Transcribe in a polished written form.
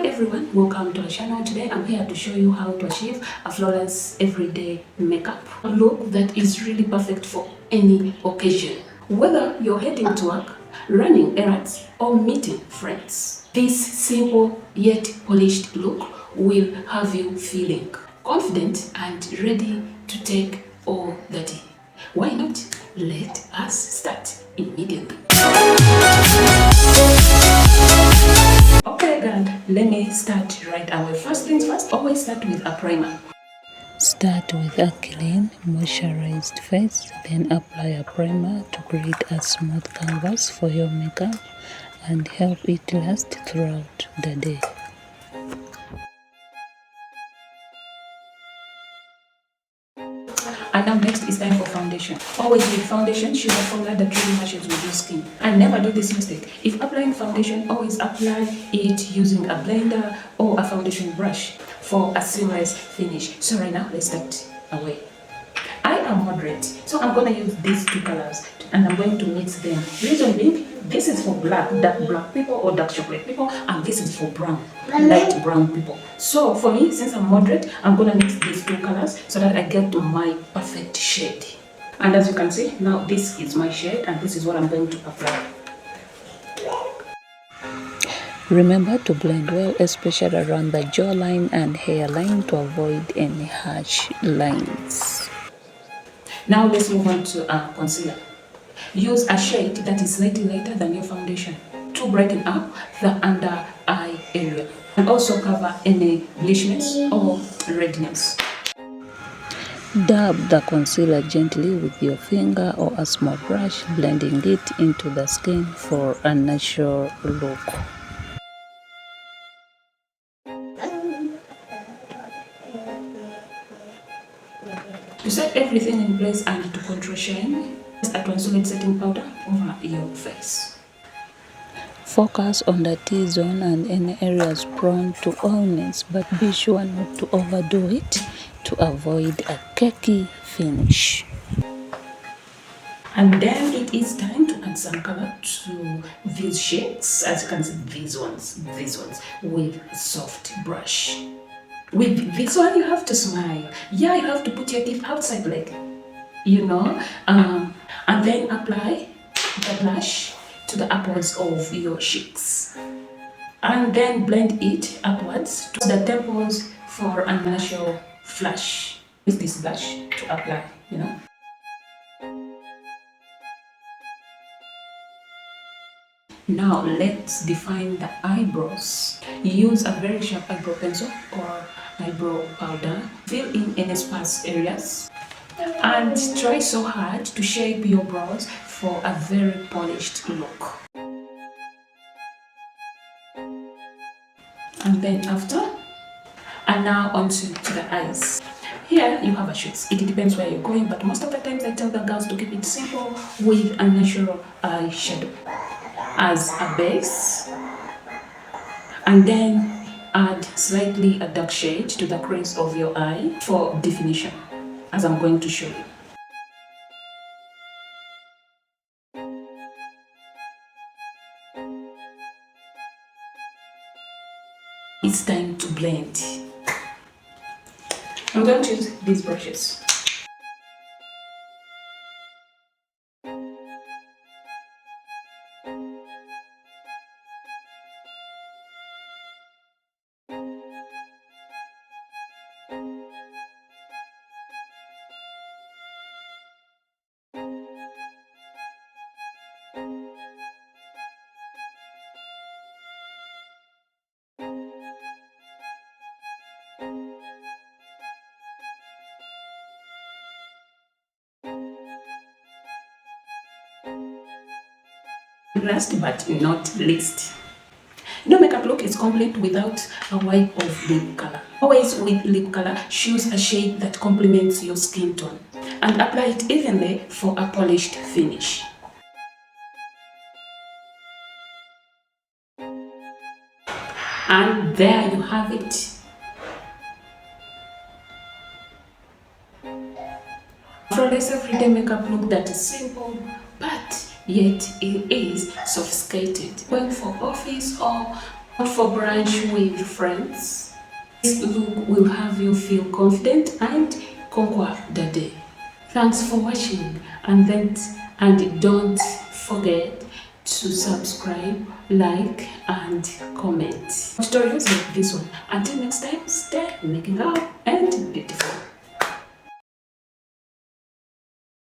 everyone, welcome to our channel. Today I'm here to show you how to achieve a flawless everyday makeup, a look that is really perfect for any occasion. Whether you're heading to work, running errands, or meeting friends, this simple yet polished look will have you feeling confident and ready to take all the day. Why not? Let us start immediately. Okay, God, let me start right away. First things first, always start with a primer. Start with a clean, moisturized face, then apply a primer to create a smooth canvas for your makeup and help it last throughout the day. And now next is time for foundation. Always with foundation, choose a formula that really matches with your skin. And never do this mistake. If applying foundation, always apply it using a blender or a foundation brush for a seamless finish. So right now, let's start away. I am moderate, so I'm going to use these two colors and I'm going to mix them. Reason being, this is for dark black people or dark chocolate people, and this is for brown, light brown people. So for me, since I'm moderate, I'm going to mix these two colors so that I get to my perfect shade. And as you can see, now this is my shade and this is what I'm going to apply. Remember to blend well, especially around the jawline and hairline to avoid any harsh lines. Now let's move on to concealer. Use a shade that is slightly lighter than your foundation to brighten up the under eye area and also cover any blemishes or redness. Dab the concealer gently with your finger or a small brush, blending it into the skin for a natural look. To set everything in place and to control shine, use a translucent setting powder over your face. Focus on the T-zone and any areas prone to oilness, but be sure not to overdo it to avoid a cakey finish. And then it is time to add some color to these shades. As you can see, these ones with a soft brush. With this one, you have to smile. Yeah, you have to put your teeth outside, like, and then apply the blush to the upwards of your cheeks. And then blend it upwards to the temples for a natural flush. Use this blush to apply, Now let's define the eyebrows. Use a very sharp eyebrow pencil or eyebrow powder. Fill in any sparse areas and try so hard to shape your brows for a very polished look. And then and now onto the eyes. Here you have a choice. It depends where you're going, but most of the times I tell the girls to keep it simple with a natural eyeshadow as a base, and then add slightly a dark shade to the crease of your eye for definition, as I'm going to show you. It's time to blend. I'm going to use these brushes. Last but not least, no makeup look is complete without a wipe of lip color. Always with lip color, choose a shade that complements your skin tone and apply it evenly for a polished finish. And there you have it. Flawless everyday makeup look that is simple, but yet it is sophisticated. Going for office or Out for brunch with friends. This look will have you feel confident and conquer the day. Thanks for watching, and don't forget to subscribe, like, and comment. Tutorials like this one. Until next time, stay making up and beautiful.